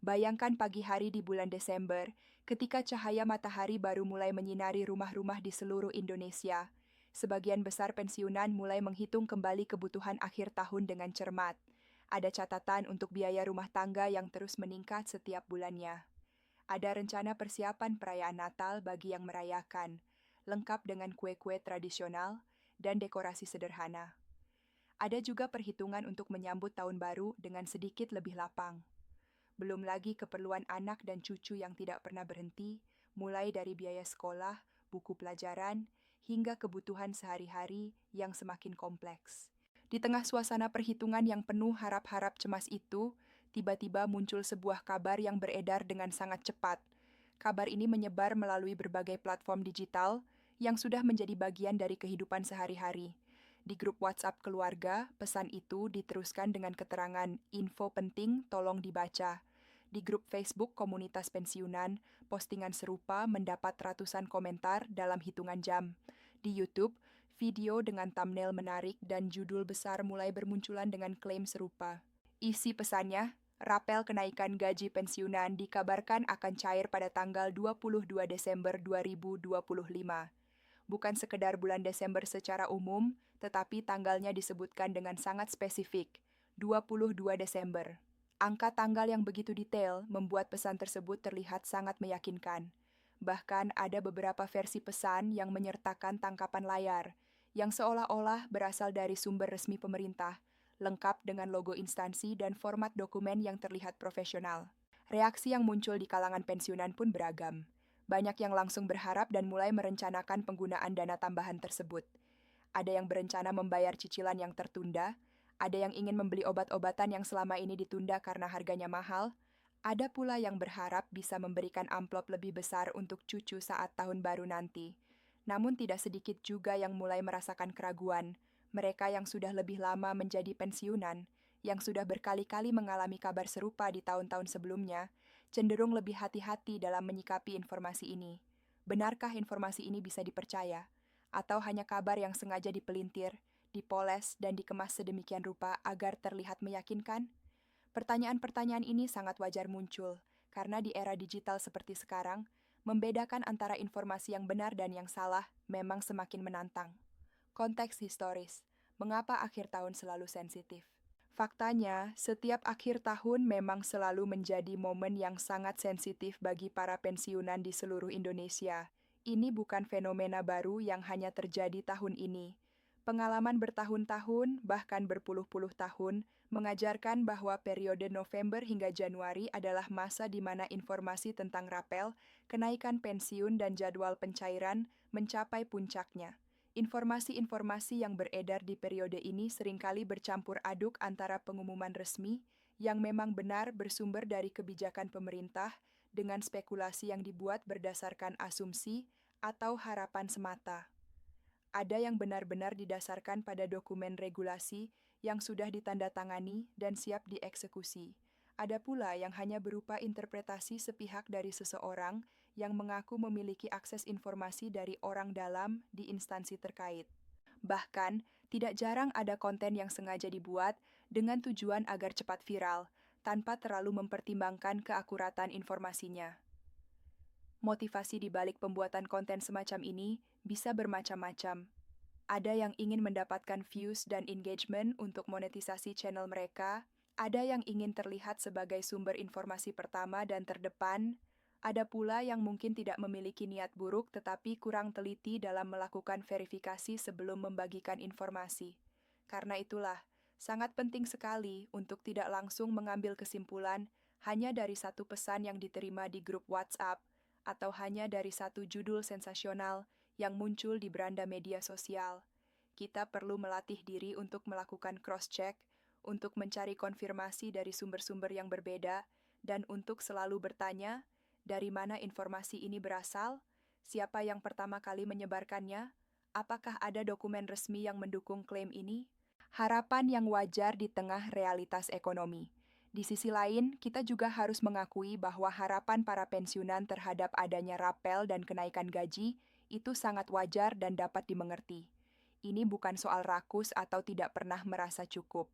Bayangkan pagi hari di bulan Desember, ketika cahaya matahari baru mulai menyinari rumah-rumah di seluruh Indonesia. Sebagian besar pensiunan mulai menghitung kembali kebutuhan akhir tahun dengan cermat. Ada catatan untuk biaya rumah tangga yang terus meningkat setiap bulannya. Ada rencana persiapan perayaan Natal bagi yang merayakan, lengkap dengan kue-kue tradisional dan dekorasi sederhana. Ada juga perhitungan untuk menyambut tahun baru dengan sedikit lebih lapang. Belum lagi keperluan anak dan cucu yang tidak pernah berhenti, mulai dari biaya sekolah, buku pelajaran, hingga kebutuhan sehari-hari yang semakin kompleks. Di tengah suasana perhitungan yang penuh harap-harap cemas itu, tiba-tiba muncul sebuah kabar yang beredar dengan sangat cepat. Kabar ini menyebar melalui berbagai platform digital yang sudah menjadi bagian dari kehidupan sehari-hari. Di grup WhatsApp keluarga, pesan itu diteruskan dengan keterangan info penting tolong dibaca. Di grup Facebook komunitas pensiunan, postingan serupa mendapat ratusan komentar dalam hitungan jam. Di YouTube, video dengan thumbnail menarik dan judul besar mulai bermunculan dengan klaim serupa. Isi pesannya, rapel kenaikan gaji pensiunan dikabarkan akan cair pada tanggal 22 Desember 2025. Bukan sekedar bulan Desember secara umum, tetapi tanggalnya disebutkan dengan sangat spesifik, 22 Desember. Angka tanggal yang begitu detail membuat pesan tersebut terlihat sangat meyakinkan. Bahkan ada beberapa versi pesan yang menyertakan tangkapan layar, yang seolah-olah berasal dari sumber resmi pemerintah, lengkap dengan logo instansi dan format dokumen yang terlihat profesional. Reaksi yang muncul di kalangan pensiunan pun beragam. Banyak yang langsung berharap dan mulai merencanakan penggunaan dana tambahan tersebut. Ada yang berencana membayar cicilan yang tertunda, ada yang ingin membeli obat-obatan yang selama ini ditunda karena harganya mahal, ada pula yang berharap bisa memberikan amplop lebih besar untuk cucu saat tahun baru nanti. Namun tidak sedikit juga yang mulai merasakan keraguan, mereka yang sudah lebih lama menjadi pensiunan, yang sudah berkali-kali mengalami kabar serupa di tahun-tahun sebelumnya, cenderung lebih hati-hati dalam menyikapi informasi ini. Benarkah informasi ini bisa dipercaya? Atau hanya kabar yang sengaja dipelintir, dipoles, dan dikemas sedemikian rupa agar terlihat meyakinkan? Pertanyaan-pertanyaan ini sangat wajar muncul, karena di era digital seperti sekarang, membedakan antara informasi yang benar dan yang salah memang semakin menantang. Konteks historis, mengapa akhir tahun selalu sensitif? Faktanya, setiap akhir tahun memang selalu menjadi momen yang sangat sensitif bagi para pensiunan di seluruh Indonesia. Ini bukan fenomena baru yang hanya terjadi tahun ini. Pengalaman bertahun-tahun, bahkan berpuluh-puluh tahun, mengajarkan bahwa periode November hingga Januari adalah masa di mana informasi tentang rapel, kenaikan pensiun, dan jadwal pencairan mencapai puncaknya. Informasi-informasi yang beredar di periode ini seringkali bercampur aduk antara pengumuman resmi yang memang benar bersumber dari kebijakan pemerintah dengan spekulasi yang dibuat berdasarkan asumsi atau harapan semata. Ada yang benar-benar didasarkan pada dokumen regulasi yang sudah ditandatangani dan siap dieksekusi. Ada pula yang hanya berupa interpretasi sepihak dari seseorang yang mengaku memiliki akses informasi dari orang dalam di instansi terkait. Bahkan, tidak jarang ada konten yang sengaja dibuat dengan tujuan agar cepat viral, tanpa terlalu mempertimbangkan keakuratan informasinya. Motivasi di balik pembuatan konten semacam ini bisa bermacam-macam. Ada yang ingin mendapatkan views dan engagement untuk monetisasi channel mereka, ada yang ingin terlihat sebagai sumber informasi pertama dan terdepan, ada pula yang mungkin tidak memiliki niat buruk tetapi kurang teliti dalam melakukan verifikasi sebelum membagikan informasi. Karena itulah, sangat penting sekali untuk tidak langsung mengambil kesimpulan hanya dari satu pesan yang diterima di grup WhatsApp atau hanya dari satu judul sensasional yang muncul di beranda media sosial. Kita perlu melatih diri untuk melakukan cross-check, untuk mencari konfirmasi dari sumber-sumber yang berbeda, dan untuk selalu bertanya, dari mana informasi ini berasal, siapa yang pertama kali menyebarkannya, apakah ada dokumen resmi yang mendukung klaim ini? Harapan yang wajar di tengah realitas ekonomi. Di sisi lain, kita juga harus mengakui bahwa harapan para pensiunan terhadap adanya rapel dan kenaikan gaji itu sangat wajar dan dapat dimengerti. Ini bukan soal rakus atau tidak pernah merasa cukup.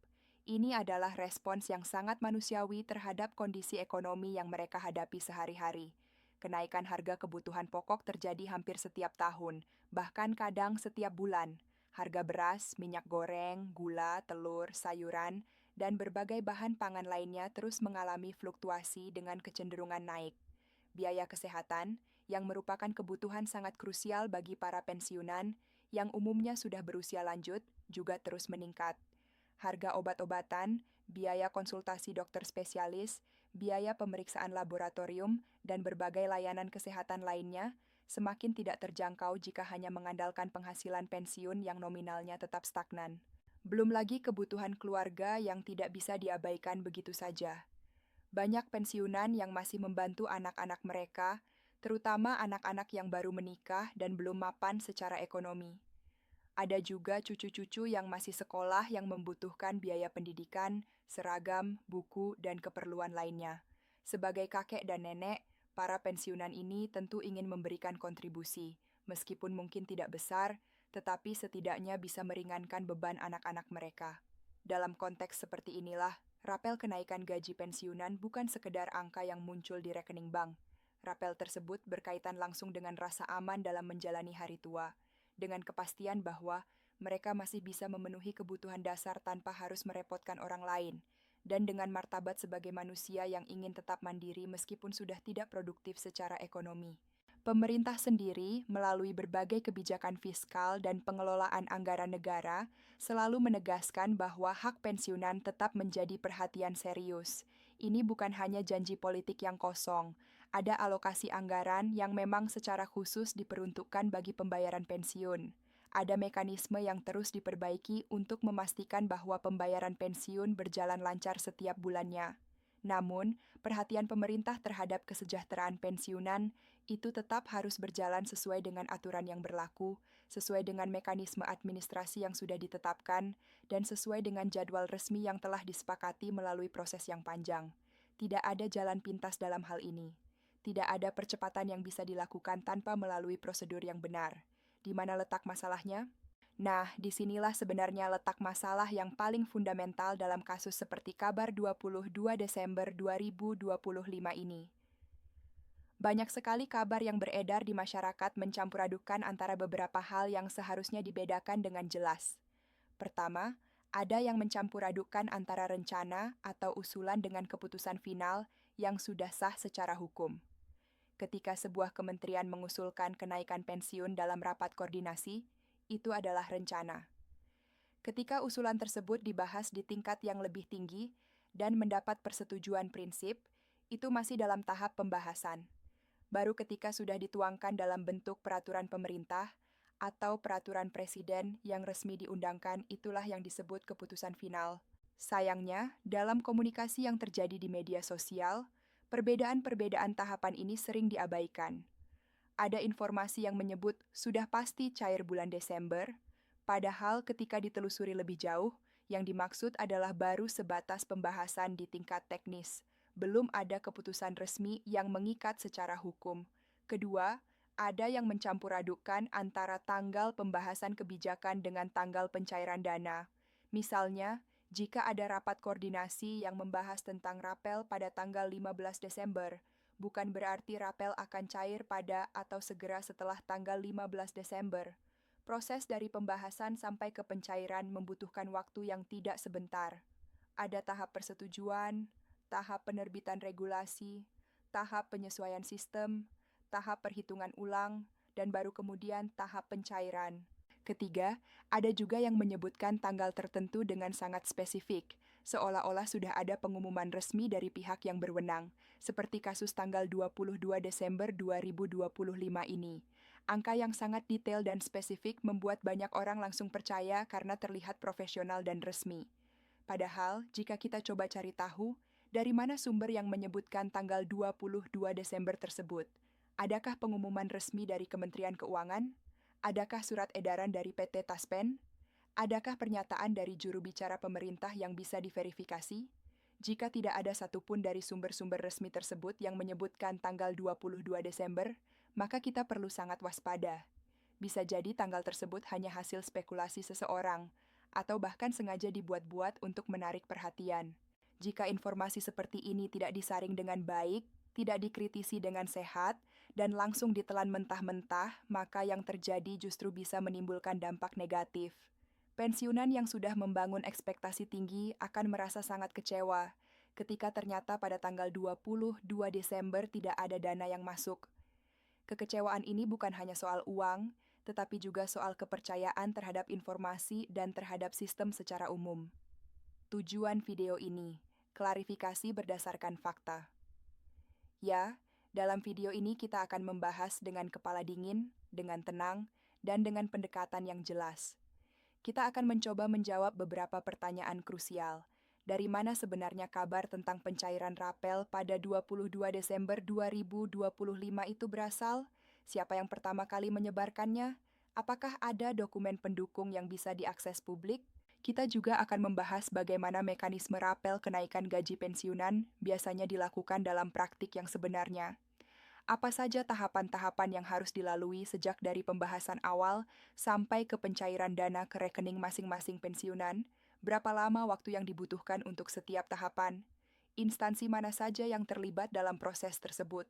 Ini adalah respons yang sangat manusiawi terhadap kondisi ekonomi yang mereka hadapi sehari-hari. Kenaikan harga kebutuhan pokok terjadi hampir setiap tahun, bahkan kadang setiap bulan. Harga beras, minyak goreng, gula, telur, sayuran, dan berbagai bahan pangan lainnya terus mengalami fluktuasi dengan kecenderungan naik. Biaya kesehatan, yang merupakan kebutuhan sangat krusial bagi para pensiunan, yang umumnya sudah berusia lanjut, juga terus meningkat. Harga obat-obatan, biaya konsultasi dokter spesialis, biaya pemeriksaan laboratorium, dan berbagai layanan kesehatan lainnya semakin tidak terjangkau jika hanya mengandalkan penghasilan pensiun yang nominalnya tetap stagnan. Belum lagi kebutuhan keluarga yang tidak bisa diabaikan begitu saja. Banyak pensiunan yang masih membantu anak-anak mereka, terutama anak-anak yang baru menikah dan belum mapan secara ekonomi. Ada juga cucu-cucu yang masih sekolah yang membutuhkan biaya pendidikan, seragam, buku, dan keperluan lainnya. Sebagai kakek dan nenek, para pensiunan ini tentu ingin memberikan kontribusi, meskipun mungkin tidak besar, tetapi setidaknya bisa meringankan beban anak-anak mereka. Dalam konteks seperti inilah, rapel kenaikan gaji pensiunan bukan sekedar angka yang muncul di rekening bank. Rapel tersebut berkaitan langsung dengan rasa aman dalam menjalani hari tua, dengan kepastian bahwa mereka masih bisa memenuhi kebutuhan dasar tanpa harus merepotkan orang lain, dan dengan martabat sebagai manusia yang ingin tetap mandiri meskipun sudah tidak produktif secara ekonomi. Pemerintah sendiri, melalui berbagai kebijakan fiskal dan pengelolaan anggaran negara, selalu menegaskan bahwa hak pensiunan tetap menjadi perhatian serius. Ini bukan hanya janji politik yang kosong, ada alokasi anggaran yang memang secara khusus diperuntukkan bagi pembayaran pensiun. Ada mekanisme yang terus diperbaiki untuk memastikan bahwa pembayaran pensiun berjalan lancar setiap bulannya. Namun, perhatian pemerintah terhadap kesejahteraan pensiunan itu tetap harus berjalan sesuai dengan aturan yang berlaku, sesuai dengan mekanisme administrasi yang sudah ditetapkan, dan sesuai dengan jadwal resmi yang telah disepakati melalui proses yang panjang. Tidak ada jalan pintas dalam hal ini. Tidak ada percepatan yang bisa dilakukan tanpa melalui prosedur yang benar. Di mana letak masalahnya? Nah, disinilah sebenarnya letak masalah yang paling fundamental dalam kasus seperti kabar 22 Desember 2025 ini. Banyak sekali kabar yang beredar di masyarakat mencampur-adukan antara beberapa hal yang seharusnya dibedakan dengan jelas. Pertama, ada yang mencampur-adukan antara rencana atau usulan dengan keputusan final yang sudah sah secara hukum. Ketika sebuah kementerian mengusulkan kenaikan pensiun dalam rapat koordinasi, itu adalah rencana. Ketika usulan tersebut dibahas di tingkat yang lebih tinggi dan mendapat persetujuan prinsip, itu masih dalam tahap pembahasan. Baru ketika sudah dituangkan dalam bentuk peraturan pemerintah atau peraturan presiden yang resmi diundangkan, itulah yang disebut keputusan final. Sayangnya, dalam komunikasi yang terjadi di media sosial, perbedaan-perbedaan tahapan ini sering diabaikan. Ada informasi yang menyebut sudah pasti cair bulan Desember, padahal ketika ditelusuri lebih jauh, yang dimaksud adalah baru sebatas pembahasan di tingkat teknis. Belum ada keputusan resmi yang mengikat secara hukum. Kedua, ada yang mencampur-adukan antara tanggal pembahasan kebijakan dengan tanggal pencairan dana. Misalnya, jika ada rapat koordinasi yang membahas tentang rapel pada tanggal 15 Desember, bukan berarti rapel akan cair pada atau segera setelah tanggal 15 Desember. Proses dari pembahasan sampai ke pencairan membutuhkan waktu yang tidak sebentar. Ada tahap persetujuan, tahap penerbitan regulasi, tahap penyesuaian sistem, tahap perhitungan ulang, dan baru kemudian tahap pencairan. Ketiga, ada juga yang menyebutkan tanggal tertentu dengan sangat spesifik, seolah-olah sudah ada pengumuman resmi dari pihak yang berwenang, seperti kasus tanggal 22 Desember 2025 ini. Angka yang sangat detail dan spesifik membuat banyak orang langsung percaya karena terlihat profesional dan resmi. Padahal, jika kita coba cari tahu, dari mana sumber yang menyebutkan tanggal 22 Desember tersebut? Adakah pengumuman resmi dari Kementerian Keuangan? Adakah surat edaran dari PT Taspen? Adakah pernyataan dari juru bicara pemerintah yang bisa diverifikasi? Jika tidak ada satupun dari sumber-sumber resmi tersebut yang menyebutkan tanggal 22 Desember, maka kita perlu sangat waspada. Bisa jadi tanggal tersebut hanya hasil spekulasi seseorang, atau bahkan sengaja dibuat-buat untuk menarik perhatian. Jika informasi seperti ini tidak disaring dengan baik, tidak dikritisi dengan sehat, dan langsung ditelan mentah-mentah, maka yang terjadi justru bisa menimbulkan dampak negatif. Pensiunan yang sudah membangun ekspektasi tinggi akan merasa sangat kecewa ketika ternyata pada tanggal 22 Desember tidak ada dana yang masuk. Kekecewaan ini bukan hanya soal uang, tetapi juga soal kepercayaan terhadap informasi dan terhadap sistem secara umum. Tujuan video ini, klarifikasi berdasarkan fakta. Ya, dalam video ini kita akan membahas dengan kepala dingin, dengan tenang, dan dengan pendekatan yang jelas. Kita akan mencoba menjawab beberapa pertanyaan krusial. Dari mana sebenarnya kabar tentang pencairan rapel pada 22 Desember 2025 itu berasal? Siapa yang pertama kali menyebarkannya? Apakah ada dokumen pendukung yang bisa diakses publik? Kita juga akan membahas bagaimana mekanisme rapel kenaikan gaji pensiunan biasanya dilakukan dalam praktik yang sebenarnya. Apa saja tahapan-tahapan yang harus dilalui sejak dari pembahasan awal sampai ke pencairan dana ke rekening masing-masing pensiunan? Berapa lama waktu yang dibutuhkan untuk setiap tahapan? Instansi mana saja yang terlibat dalam proses tersebut?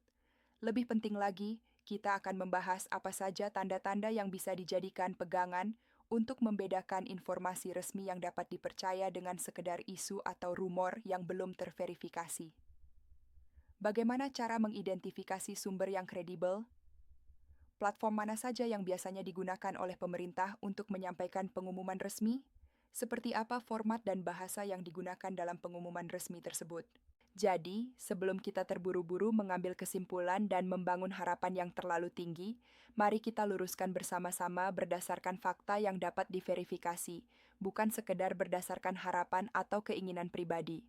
Lebih penting lagi, kita akan membahas apa saja tanda-tanda yang bisa dijadikan pegangan untuk membedakan informasi resmi yang dapat dipercaya dengan sekedar isu atau rumor yang belum terverifikasi. Bagaimana cara mengidentifikasi sumber yang kredibel? Platform mana saja yang biasanya digunakan oleh pemerintah untuk menyampaikan pengumuman resmi? Seperti apa format dan bahasa yang digunakan dalam pengumuman resmi tersebut? Jadi, sebelum kita terburu-buru mengambil kesimpulan dan membangun harapan yang terlalu tinggi, mari kita luruskan bersama-sama berdasarkan fakta yang dapat diverifikasi, bukan sekedar berdasarkan harapan atau keinginan pribadi.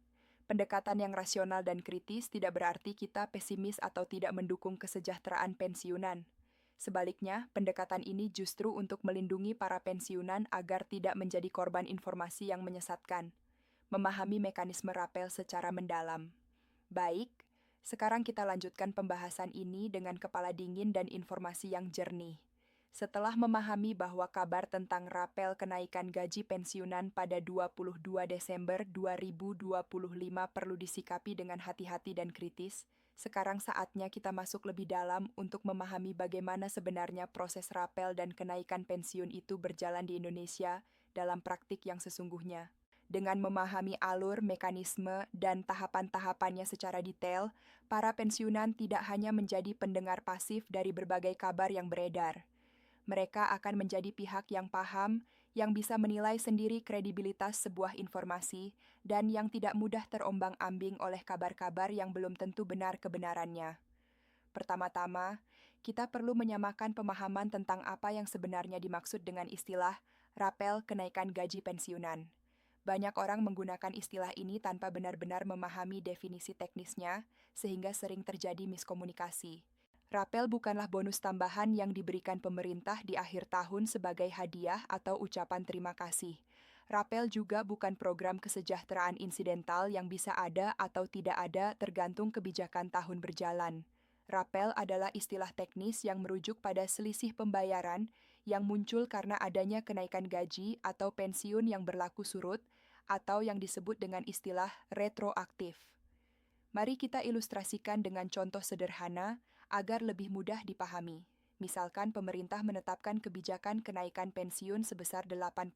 Pendekatan yang rasional dan kritis tidak berarti kita pesimis atau tidak mendukung kesejahteraan pensiunan. Sebaliknya, pendekatan ini justru untuk melindungi para pensiunan agar tidak menjadi korban informasi yang menyesatkan. Memahami mekanisme rapel secara mendalam. Baik, sekarang kita lanjutkan pembahasan ini dengan kepala dingin dan informasi yang jernih. Setelah memahami bahwa kabar tentang rapel kenaikan gaji pensiunan pada 22 Desember 2025 perlu disikapi dengan hati-hati dan kritis, sekarang saatnya kita masuk lebih dalam untuk memahami bagaimana sebenarnya proses rapel dan kenaikan pensiun itu berjalan di Indonesia dalam praktik yang sesungguhnya. Dengan memahami alur, mekanisme, dan tahapan-tahapannya secara detail, para pensiunan tidak hanya menjadi pendengar pasif dari berbagai kabar yang beredar. Mereka akan menjadi pihak yang paham, yang bisa menilai sendiri kredibilitas sebuah informasi, dan yang tidak mudah terombang-ambing oleh kabar-kabar yang belum tentu benar kebenarannya. Pertama-tama, kita perlu menyamakan pemahaman tentang apa yang sebenarnya dimaksud dengan istilah rapel kenaikan gaji pensiunan. Banyak orang menggunakan istilah ini tanpa benar-benar memahami definisi teknisnya, sehingga sering terjadi miskomunikasi. Rapel bukanlah bonus tambahan yang diberikan pemerintah di akhir tahun sebagai hadiah atau ucapan terima kasih. Rapel juga bukan program kesejahteraan insidental yang bisa ada atau tidak ada tergantung kebijakan tahun berjalan. Rapel adalah istilah teknis yang merujuk pada selisih pembayaran yang muncul karena adanya kenaikan gaji atau pensiun yang berlaku surut atau yang disebut dengan istilah retroaktif. Mari kita ilustrasikan dengan contoh sederhana agar lebih mudah dipahami. Misalkan pemerintah menetapkan kebijakan kenaikan pensiun sebesar 8%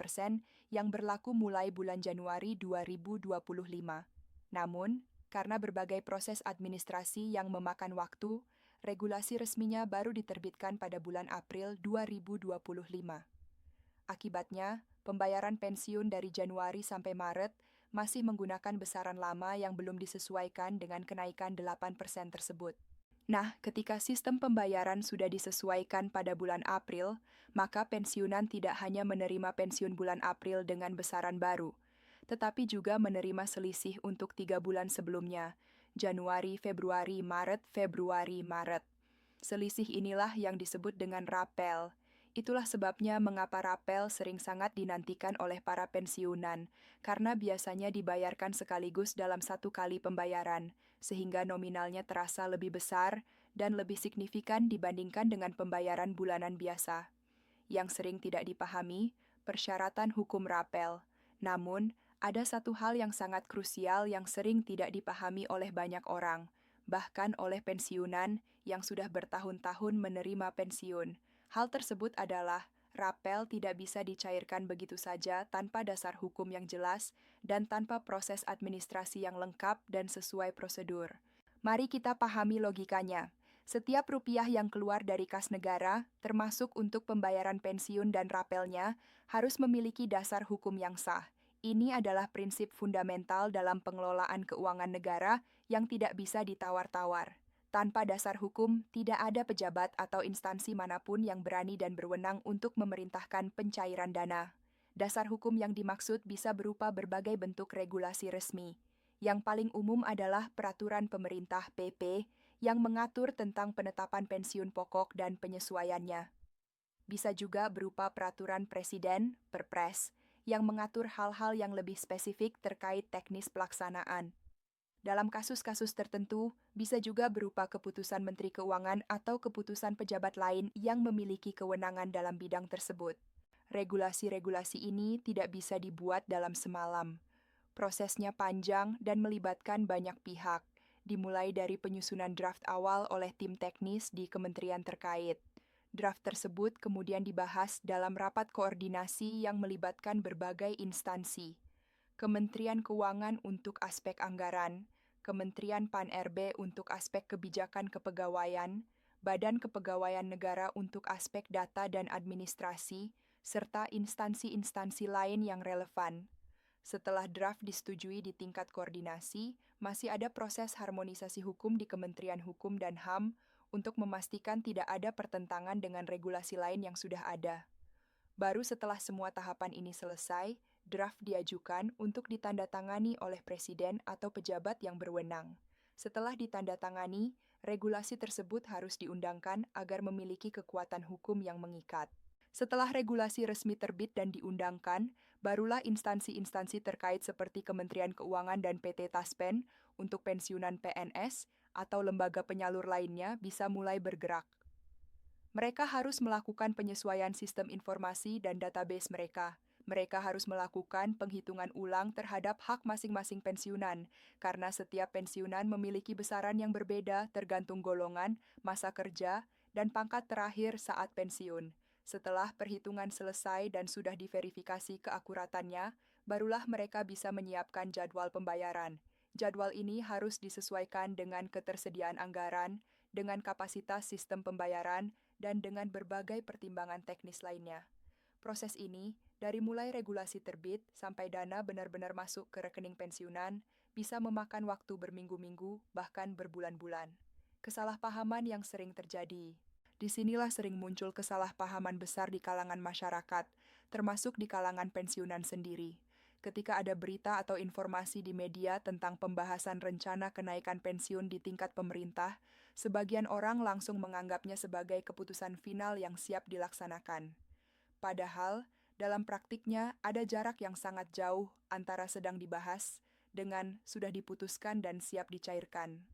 yang berlaku mulai bulan Januari 2025. Namun, karena berbagai proses administrasi yang memakan waktu, regulasi resminya baru diterbitkan pada bulan April 2025. Akibatnya, pembayaran pensiun dari Januari sampai Maret masih menggunakan besaran lama yang belum disesuaikan dengan kenaikan 8% tersebut. Nah, ketika sistem pembayaran sudah disesuaikan pada bulan April, maka pensiunan tidak hanya menerima pensiun bulan April dengan besaran baru, tetapi juga menerima selisih untuk 3 bulan sebelumnya, Januari, Februari, Maret, Februari, Maret. Selisih inilah yang disebut dengan rapel. Itulah sebabnya mengapa rapel sering sangat dinantikan oleh para pensiunan, karena biasanya dibayarkan sekaligus dalam satu kali pembayaran, sehingga nominalnya terasa lebih besar dan lebih signifikan dibandingkan dengan pembayaran bulanan biasa. Yang sering tidak dipahami, persyaratan hukum rapel. Namun, ada satu hal yang sangat krusial yang sering tidak dipahami oleh banyak orang, bahkan oleh pensiunan yang sudah bertahun-tahun menerima pensiun. Hal tersebut adalah rapel tidak bisa dicairkan begitu saja tanpa dasar hukum yang jelas dan tanpa proses administrasi yang lengkap dan sesuai prosedur. Mari kita pahami logikanya. Setiap rupiah yang keluar dari kas negara, termasuk untuk pembayaran pensiun dan rapelnya, harus memiliki dasar hukum yang sah. Ini adalah prinsip fundamental dalam pengelolaan keuangan negara yang tidak bisa ditawar-tawar. Tanpa dasar hukum, tidak ada pejabat atau instansi manapun yang berani dan berwenang untuk memerintahkan pencairan dana. Dasar hukum yang dimaksud bisa berupa berbagai bentuk regulasi resmi. Yang paling umum adalah peraturan pemerintah (PP) yang mengatur tentang penetapan pensiun pokok dan penyesuaiannya. Bisa juga berupa peraturan presiden (Perpres) yang mengatur hal-hal yang lebih spesifik terkait teknis pelaksanaan. Dalam kasus-kasus tertentu, bisa juga berupa keputusan Menteri Keuangan atau keputusan pejabat lain yang memiliki kewenangan dalam bidang tersebut. Regulasi-regulasi ini tidak bisa dibuat dalam semalam. Prosesnya panjang dan melibatkan banyak pihak, dimulai dari penyusunan draft awal oleh tim teknis di kementerian terkait. Draft tersebut kemudian dibahas dalam rapat koordinasi yang melibatkan berbagai instansi. Kementerian Keuangan untuk aspek anggaran, Kementerian Pan-RB untuk aspek kebijakan kepegawaian, Badan Kepegawaian Negara untuk aspek data dan administrasi, serta instansi-instansi lain yang relevan. Setelah draft disetujui di tingkat koordinasi, masih ada proses harmonisasi hukum di Kementerian Hukum dan HAM untuk memastikan tidak ada pertentangan dengan regulasi lain yang sudah ada. Baru setelah semua tahapan ini selesai, draft diajukan untuk ditandatangani oleh presiden atau pejabat yang berwenang. Setelah ditandatangani, regulasi tersebut harus diundangkan agar memiliki kekuatan hukum yang mengikat. Setelah regulasi resmi terbit dan diundangkan, barulah instansi-instansi terkait seperti Kementerian Keuangan dan PT Taspen untuk pensiunan PNS atau lembaga penyalur lainnya bisa mulai bergerak. Mereka harus melakukan penyesuaian sistem informasi dan database mereka. Mereka harus melakukan penghitungan ulang terhadap hak masing-masing pensiunan, karena setiap pensiunan memiliki besaran yang berbeda tergantung golongan, masa kerja, dan pangkat terakhir saat pensiun. Setelah perhitungan selesai dan sudah diverifikasi keakuratannya, barulah mereka bisa menyiapkan jadwal pembayaran. Jadwal ini harus disesuaikan dengan ketersediaan anggaran, dengan kapasitas sistem pembayaran, dan dengan berbagai pertimbangan teknis lainnya. Proses ini, dari mulai regulasi terbit sampai dana benar-benar masuk ke rekening pensiunan, bisa memakan waktu berminggu-minggu, bahkan berbulan-bulan. Kesalahpahaman yang sering terjadi. Disinilah sering muncul kesalahpahaman besar di kalangan masyarakat, termasuk di kalangan pensiunan sendiri. Ketika ada berita atau informasi di media tentang pembahasan rencana kenaikan pensiun di tingkat pemerintah, sebagian orang langsung menganggapnya sebagai keputusan final yang siap dilaksanakan. Padahal, dalam praktiknya ada jarak yang sangat jauh antara sedang dibahas dengan sudah diputuskan dan siap dicairkan.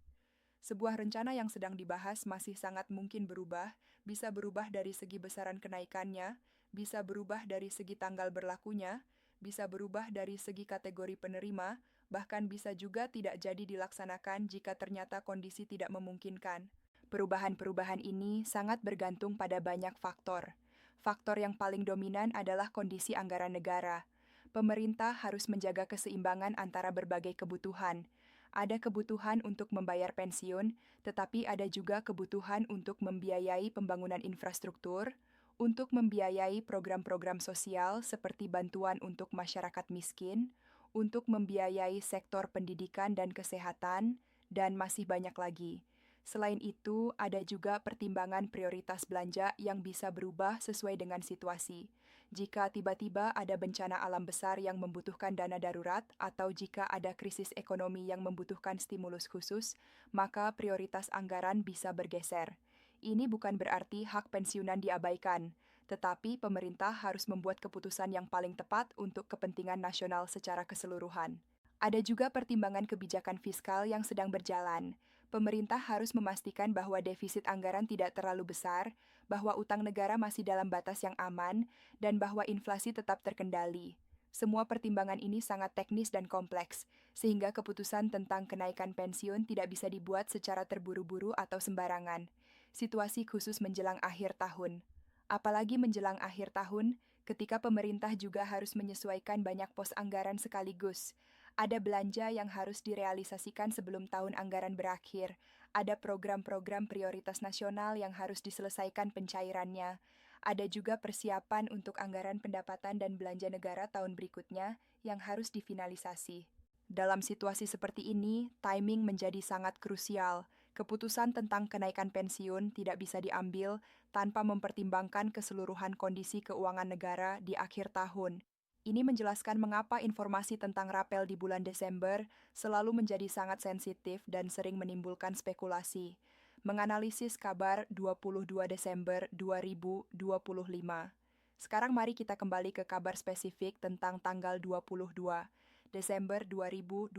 Sebuah rencana yang sedang dibahas masih sangat mungkin berubah, bisa berubah dari segi besaran kenaikannya, bisa berubah dari segi tanggal berlakunya, bisa berubah dari segi kategori penerima, bahkan bisa juga tidak jadi dilaksanakan jika ternyata kondisi tidak memungkinkan. Perubahan-perubahan ini sangat bergantung pada banyak faktor. Faktor yang paling dominan adalah kondisi anggaran negara. Pemerintah harus menjaga keseimbangan antara berbagai kebutuhan. Ada kebutuhan untuk membayar pensiun, tetapi ada juga kebutuhan untuk membiayai pembangunan infrastruktur, untuk membiayai program-program sosial seperti bantuan untuk masyarakat miskin, untuk membiayai sektor pendidikan dan kesehatan, dan masih banyak lagi. Selain itu, ada juga pertimbangan prioritas belanja yang bisa berubah sesuai dengan situasi. Jika tiba-tiba ada bencana alam besar yang membutuhkan dana darurat, atau jika ada krisis ekonomi yang membutuhkan stimulus khusus, maka prioritas anggaran bisa bergeser. Ini bukan berarti hak pensiunan diabaikan, tetapi pemerintah harus membuat keputusan yang paling tepat untuk kepentingan nasional secara keseluruhan. Ada juga pertimbangan kebijakan fiskal yang sedang berjalan. Pemerintah harus memastikan bahwa defisit anggaran tidak terlalu besar, bahwa utang negara masih dalam batas yang aman, dan bahwa inflasi tetap terkendali. Semua pertimbangan ini sangat teknis dan kompleks, sehingga keputusan tentang kenaikan pensiun tidak bisa dibuat secara terburu-buru atau sembarangan. Situasi khusus menjelang akhir tahun. Apalagi menjelang akhir tahun, ketika pemerintah juga harus menyesuaikan banyak pos anggaran sekaligus. Ada belanja yang harus direalisasikan sebelum tahun anggaran berakhir. Ada program-program prioritas nasional yang harus diselesaikan pencairannya. Ada juga persiapan untuk anggaran pendapatan dan belanja negara tahun berikutnya yang harus difinalisasi. Dalam situasi seperti ini, timing menjadi sangat krusial. Keputusan tentang kenaikan pensiun tidak bisa diambil tanpa mempertimbangkan keseluruhan kondisi keuangan negara di akhir tahun. Ini menjelaskan mengapa informasi tentang rapel di bulan Desember selalu menjadi sangat sensitif dan sering menimbulkan spekulasi. Menganalisis kabar 22 Desember 2025. Sekarang mari kita kembali ke kabar spesifik tentang tanggal 22 Desember 2025.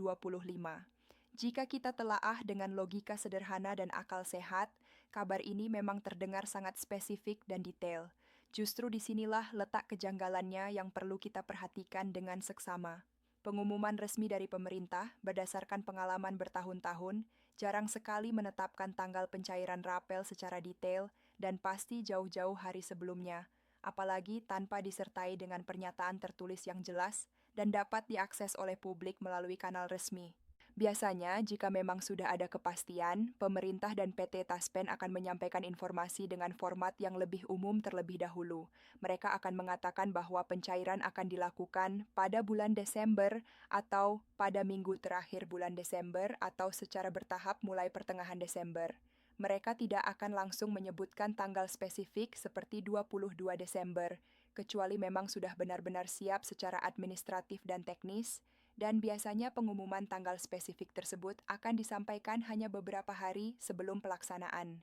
Jika kita telaah dengan logika sederhana dan akal sehat, kabar ini memang terdengar sangat spesifik dan detail. Justru disinilah letak kejanggalannya yang perlu kita perhatikan dengan seksama. Pengumuman resmi dari pemerintah, berdasarkan pengalaman bertahun-tahun, jarang sekali menetapkan tanggal pencairan rapel secara detail dan pasti jauh-jauh hari sebelumnya, apalagi tanpa disertai dengan pernyataan tertulis yang jelas dan dapat diakses oleh publik melalui kanal resmi. Biasanya, jika memang sudah ada kepastian, pemerintah dan PT Taspen akan menyampaikan informasi dengan format yang lebih umum terlebih dahulu. Mereka akan mengatakan bahwa pencairan akan dilakukan pada bulan Desember atau pada minggu terakhir bulan Desember atau secara bertahap mulai pertengahan Desember. Mereka tidak akan langsung menyebutkan tanggal spesifik seperti 22 Desember, kecuali memang sudah benar-benar siap secara administratif dan teknis, dan biasanya pengumuman tanggal spesifik tersebut akan disampaikan hanya beberapa hari sebelum pelaksanaan.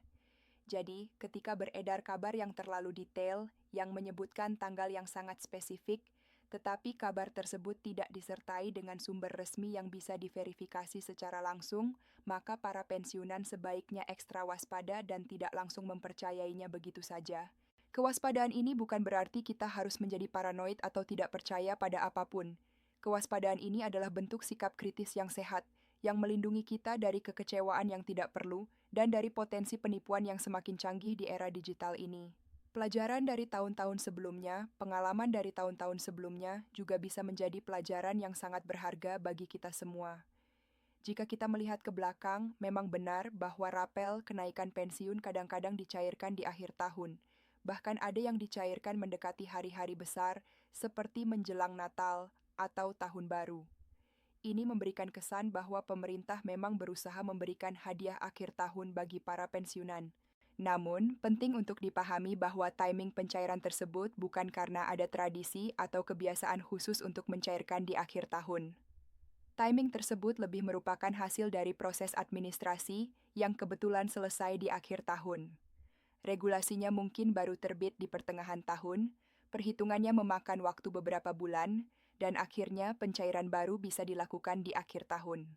Jadi, ketika beredar kabar yang terlalu detail, yang menyebutkan tanggal yang sangat spesifik, tetapi kabar tersebut tidak disertai dengan sumber resmi yang bisa diverifikasi secara langsung, maka para pensiunan sebaiknya ekstra waspada dan tidak langsung mempercayainya begitu saja. Kewaspadaan ini bukan berarti kita harus menjadi paranoid atau tidak percaya pada apapun. Kewaspadaan ini adalah bentuk sikap kritis yang sehat, yang melindungi kita dari kekecewaan yang tidak perlu dan dari potensi penipuan yang semakin canggih di era digital ini. Pelajaran dari tahun-tahun sebelumnya, pengalaman dari tahun-tahun sebelumnya juga bisa menjadi pelajaran yang sangat berharga bagi kita semua. Jika kita melihat ke belakang, memang benar bahwa rapel kenaikan pensiun kadang-kadang dicairkan di akhir tahun. Bahkan ada yang dicairkan mendekati hari-hari besar seperti menjelang Natal atau Tahun Baru. Ini memberikan kesan bahwa pemerintah memang berusaha memberikan hadiah akhir tahun bagi para pensiunan. Namun, penting untuk dipahami bahwa timing pencairan tersebut bukan karena ada tradisi atau kebiasaan khusus untuk mencairkan di akhir tahun. Timing tersebut lebih merupakan hasil dari proses administrasi yang kebetulan selesai di akhir tahun. Regulasinya mungkin baru terbit di pertengahan tahun, perhitungannya memakan waktu beberapa bulan, dan akhirnya pencairan baru bisa dilakukan di akhir tahun.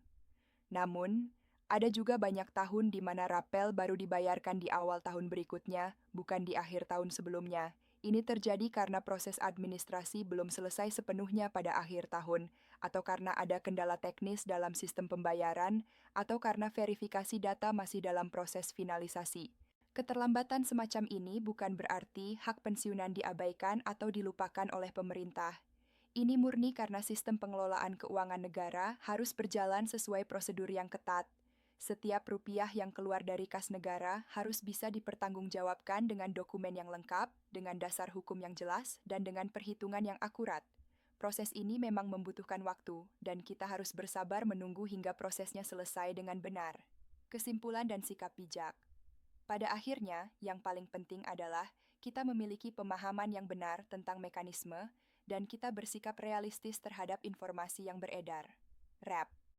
Namun, ada juga banyak tahun di mana rapel baru dibayarkan di awal tahun berikutnya, bukan di akhir tahun sebelumnya. Ini terjadi karena proses administrasi belum selesai sepenuhnya pada akhir tahun, atau karena ada kendala teknis dalam sistem pembayaran, atau karena verifikasi data masih dalam proses finalisasi. Keterlambatan semacam ini bukan berarti hak pensiunan diabaikan atau dilupakan oleh pemerintah. Ini murni karena sistem pengelolaan keuangan negara harus berjalan sesuai prosedur yang ketat. Setiap rupiah yang keluar dari kas negara harus bisa dipertanggungjawabkan dengan dokumen yang lengkap, dengan dasar hukum yang jelas, dan dengan perhitungan yang akurat. Proses ini memang membutuhkan waktu, dan kita harus bersabar menunggu hingga prosesnya selesai dengan benar. Kesimpulan dan sikap bijak. Pada akhirnya, yang paling penting adalah kita memiliki pemahaman yang benar tentang mekanisme dan kita bersikap realistis terhadap informasi yang beredar. Wrap.